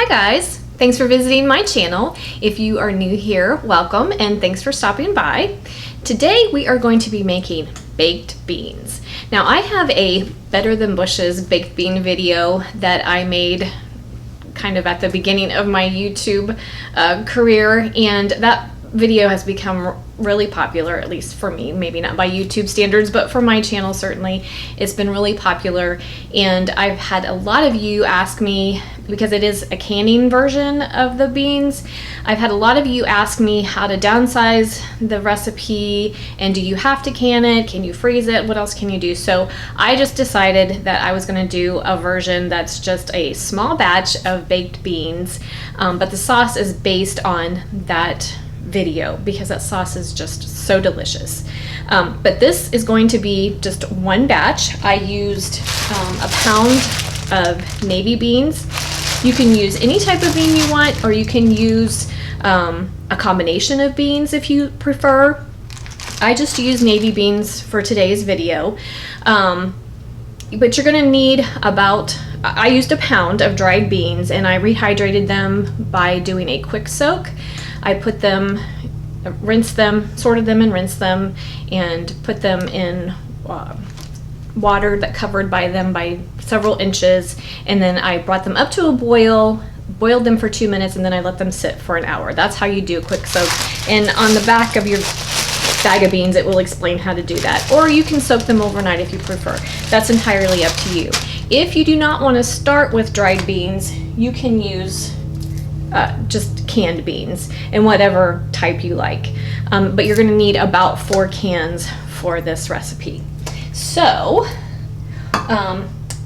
Hi guys, thanks for visiting my channel. If you are new here, welcome and thanks for stopping by. Today we are going to be making baked beans. Now I have a Better Than Bush's baked bean video that I made kind of at the beginning of my YouTube career, and that video has become really popular, at least for me, maybe not by YouTube standards, but for my channel certainly. It's been really popular, and I've had a lot of you ask me, because it is a canning version of the beans, I've had a lot of you ask me how to downsize the recipe, and do you have to can it? Can you freeze it? What else can you do? So I just decided that I was going to do a version that's just a small batch of baked beans, but the sauce is based on that video because that sauce is just so delicious. But this is going to be just one batch. I used a pound of navy beans. You can use any type of bean you want, or you can use a combination of beans if you prefer. I just use navy beans for today's video. But you're gonna need about, I used a pound of dried beans and I rehydrated them by doing a quick soak. I put them, rinsed them, sorted them and rinsed them, and put them in water that covered by them by several inches, and then I brought them up to a boil, boiled them for 2 minutes, and then I let them sit for an hour. That's how you do a quick soak, and on the back of your bag of beans it will explain how to do that, or you can soak them overnight if you prefer. That's entirely up to you. If you do not want to start with dried beans, you can use just canned beans and whatever type you like, but you're going to need about 4 cans for this recipe. So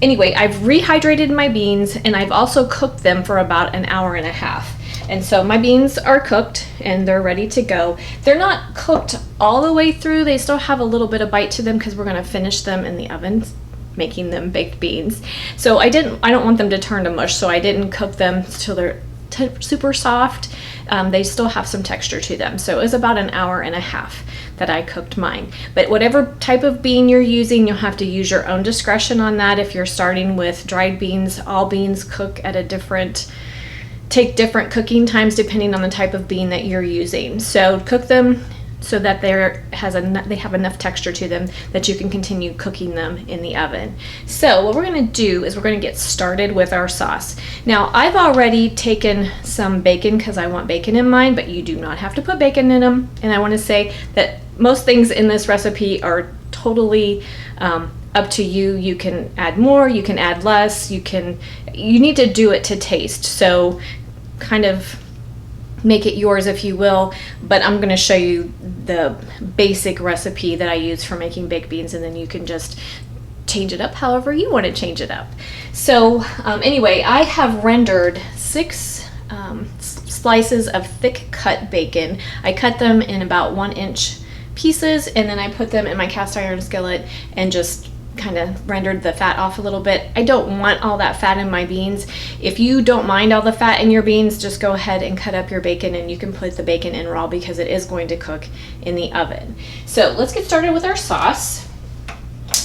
anyway, I've rehydrated my beans and I've also cooked them for about an hour and a half, and so my beans are cooked and they're ready to go. They're not cooked all the way through, they still have a little bit of bite to them because we're going to finish them in the oven making them baked beans. So I don't want them to turn to mush, so I didn't cook them till they're super soft. They still have some texture to them, so it was about an hour and a half that I cooked mine. But whatever type of bean you're using, you'll have to use your own discretion on that. If you're starting with dried beans, all beans cook at take different cooking times depending on the type of bean that you're using. So cook them so that they have enough texture to them that you can continue cooking them in the oven. So what we're going to do is we're going to get started with our sauce. Now I've already taken some bacon because I want bacon in mine, but you do not have to put bacon in them. And I want to say that most things in this recipe are totally up to you. You can add more, you can add less, you need to do it to taste. So kind of make it yours if you will, but I'm going to show you the basic recipe that I use for making baked beans, and then you can just change it up however you want to change it up. So anyway, I have rendered 6 slices of thick cut bacon. I cut them in about 1-inch pieces, and then I put them in my cast iron skillet and just kind of rendered the fat off a little bit. I don't want all that fat in my beans. If you don't mind all the fat in your beans, just go ahead and cut up your bacon and you can put the bacon in raw because it is going to cook in the oven. So let's get started with our sauce.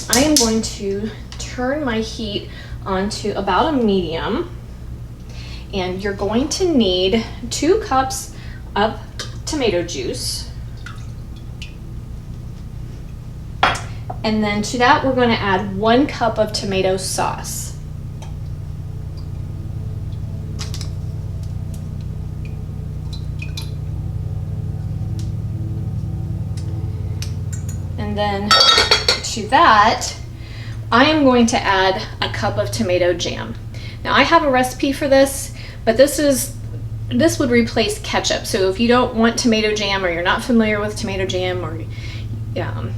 I am going to turn my heat onto about a medium, and you're going to need 2 cups of tomato juice. And then to that, we're going to add 1 cup of tomato sauce. And then to that, I am going to add a cup of tomato jam. Now I have a recipe for this, but this would replace ketchup. So if you don't want tomato jam, or you're not familiar with tomato jam, or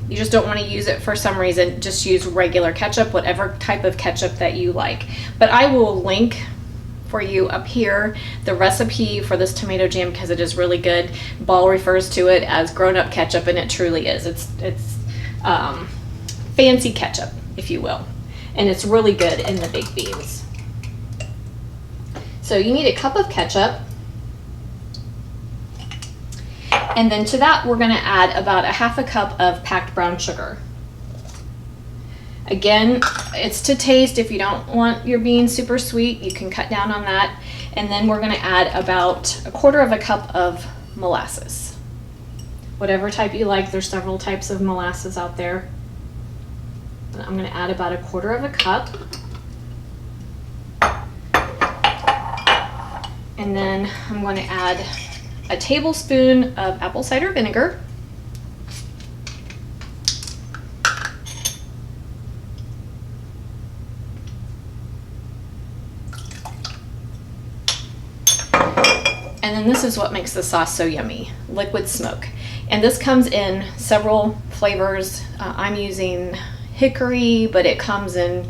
you just don't want to use it for some reason, just use regular ketchup, whatever type of ketchup that you like. But I will link for you up here the recipe for this tomato jam because it is really good. Ball refers to it as grown-up ketchup, and it truly is. It's fancy ketchup, if you will, and it's really good in the baked beans. So you need a cup of ketchup. And then to that, we're going to add about 1/2 cup of packed brown sugar. Again, it's to taste. If you don't want your beans super sweet, you can cut down on that. And then we're going to add about 1/4 cup of molasses. Whatever type you like, there's several types of molasses out there. I'm going to add about 1/4 cup. And then I'm going to add a tablespoon of apple cider vinegar. And then this is what makes the sauce so yummy, liquid smoke. And this comes in several flavors. I'm using hickory, but it comes in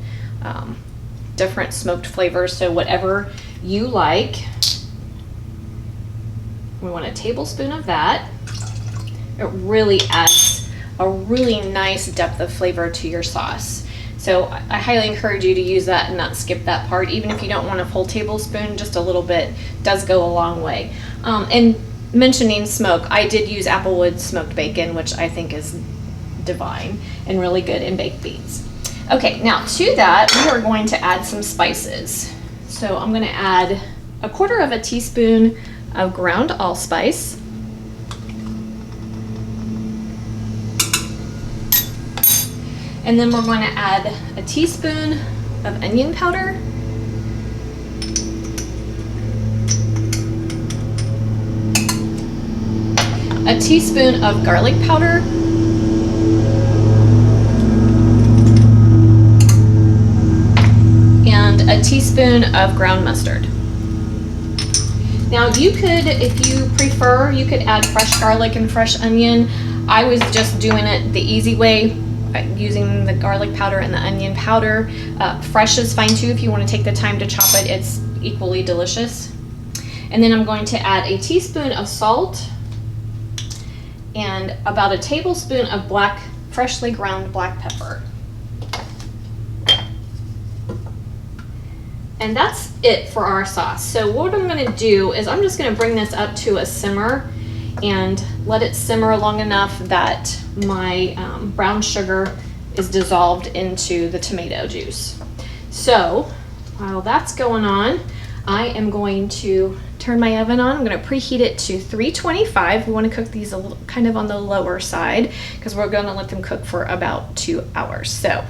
different smoked flavors, so whatever you like. We want a tablespoon of that. It really adds a really nice depth of flavor to your sauce. So I highly encourage you to use that and not skip that part. Even if you don't want a full tablespoon, just a little bit does go a long way. And mentioning smoke, I did use Applewood smoked bacon, which I think is divine and really good in baked beans. Okay, now to that, we are going to add some spices. So I'm going to add 1/4 teaspoon of ground allspice. And then we're going to add a teaspoon of onion powder. A teaspoon of garlic powder. And a teaspoon of ground mustard. Now you could, if you prefer, you could add fresh garlic and fresh onion. I was just doing it the easy way, using the garlic powder and the onion powder. Fresh is fine too if you want to take the time to chop it. It's equally delicious. And then I'm going to add a teaspoon of salt and about a tablespoon of freshly ground black pepper. And that's it for our sauce. So what I'm going to do is I'm just going to bring this up to a simmer and let it simmer long enough that my brown sugar is dissolved into the tomato juice. So while that's going on, I am going to turn my oven on. I'm going to preheat it to 325. We want to cook these a little kind of on the lower side because we're going to let them cook for about 2 hours. So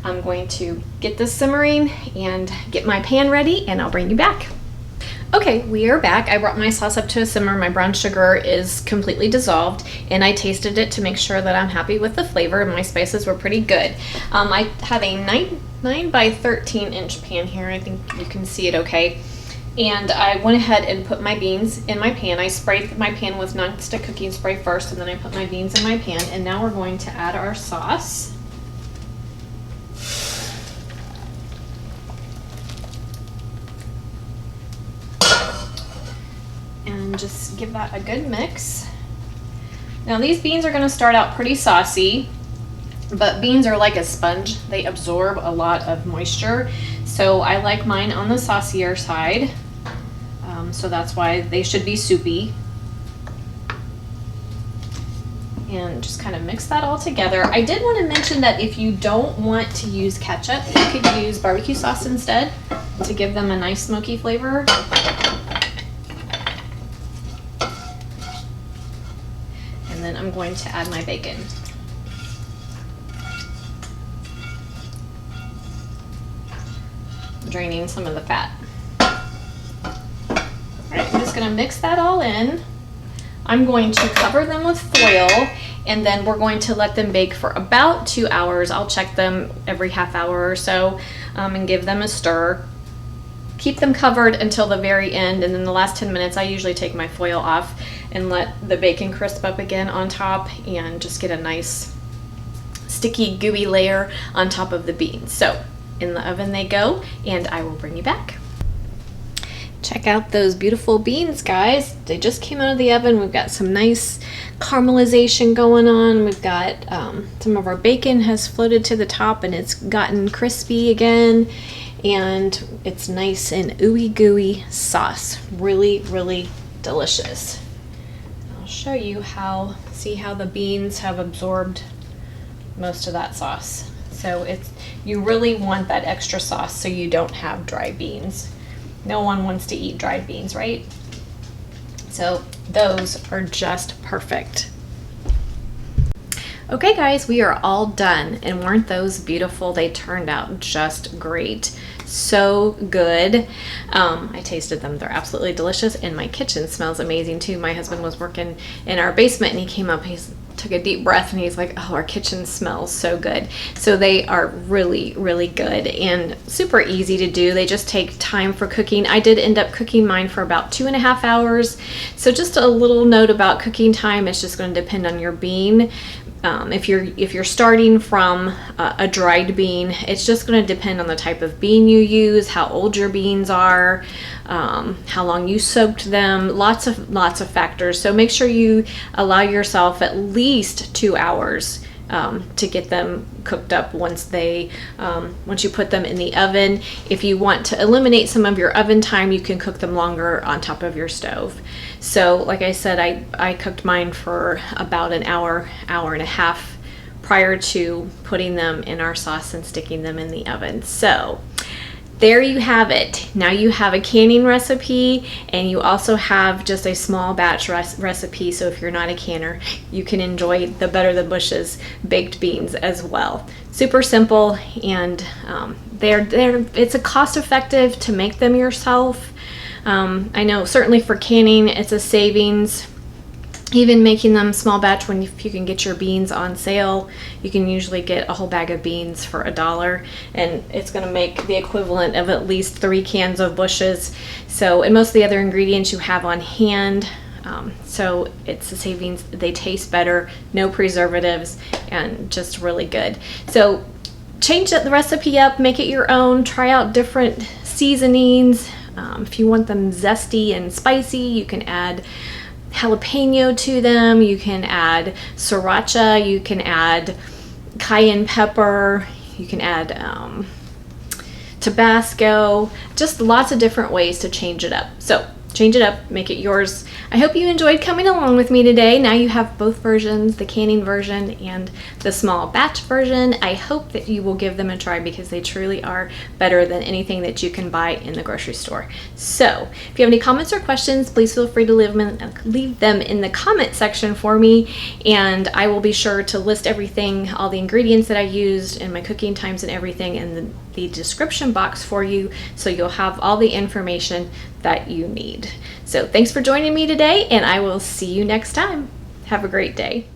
I'm going to get this simmering and get my pan ready, and I'll bring you back. Okay, we are back. I brought my sauce up to a simmer. My brown sugar is completely dissolved, and I tasted it to make sure that I'm happy with the flavor. My spices were pretty good. I have a 9 by 13 inch pan here. I think you can see it okay. And I went ahead and put my beans in my pan. I sprayed my pan with nonstick cooking spray first, and then I put my beans in my pan. And now we're going to add our sauce. And just give that a good mix. Now these beans are going to start out pretty saucy, but beans are like a sponge. They absorb a lot of moisture. So I like mine on the saucier side. So that's why they should be soupy. And just kind of mix that all together. I did want to mention that if you don't want to use ketchup, you could use barbecue sauce instead to give them a nice smoky flavor. And then I'm going to add my bacon. Draining some of the fat. Alright, I'm just going to mix that all in. I'm going to cover them with foil, and then we're going to let them bake for about 2 hours. I'll check them every half hour or so and give them a stir. Keep them covered until the very end, and then the last 10 minutes I usually take my foil off and let the bacon crisp up again on top and just get a nice sticky gooey layer on top of the beans. So in the oven they go, and I will bring you back. Check out those beautiful beans, guys. They just came out of the oven. We've got some nice caramelization going on. We've got some of our bacon has floated to the top and it's gotten crispy again, and it's nice and ooey gooey sauce. Really, really delicious. I'll show you see how the beans have absorbed most of that sauce. So you really want that extra sauce so you don't have dry beans. No one wants to eat dried beans, right? So those are just perfect. Okay guys, we are all done, and weren't those beautiful? They turned out just great. So good. I tasted them. They're absolutely delicious, and my kitchen smells amazing too. My husband was working in our basement and he came up, he took a deep breath and he's like, oh, our kitchen smells so good. So they are really, really good and super easy to do. They just take time for cooking. I did end up cooking mine for about 2.5 hours. So just a little note about cooking time, it's just going to depend on your bean. If you're starting from a dried bean, it's just going to depend on the type of bean you use, how old your beans are, how long you soaked them, lots of factors. So make sure you allow yourself at least 2 hours to get them cooked up once you put them in the oven. If you want to eliminate some of your oven time, you can cook them longer on top of your stove. So like I said, I cooked mine for about an hour and a half prior to putting them in our sauce and sticking them in the oven. So there you have it. Now you have a canning recipe, and you also have just a small batch recipe. So if you're not a canner, you can enjoy the Better Than Bush's baked beans as well. Super simple, and it's a cost effective to make them yourself. I know certainly for canning, it's a savings. Even making them small batch, if you can get your beans on sale, you can usually get a whole bag of beans for $1, and it's going to make the equivalent of at least 3 cans of Bush's. So, and most of the other ingredients you have on hand. So it's a savings. They taste better, no preservatives, and just really good. So change the recipe up, make it your own, try out different seasonings. If you want them zesty and spicy, you can add jalapeno to them, you can add sriracha, you can add cayenne pepper, you can add Tabasco, just lots of different ways to change it up. So change it up, make it yours. I hope you enjoyed coming along with me today. Now you have both versions, the canning version and the small batch version. I hope that you will give them a try, because they truly are better than anything that you can buy in the grocery store. So if you have any comments or questions, please feel free to leave them in the comment section for me, and I will be sure to list everything, all the ingredients that I used and my cooking times and everything in the description box for you, so you'll have all the information that you need. So thanks for joining me today, and I will see you next time. Have a great day.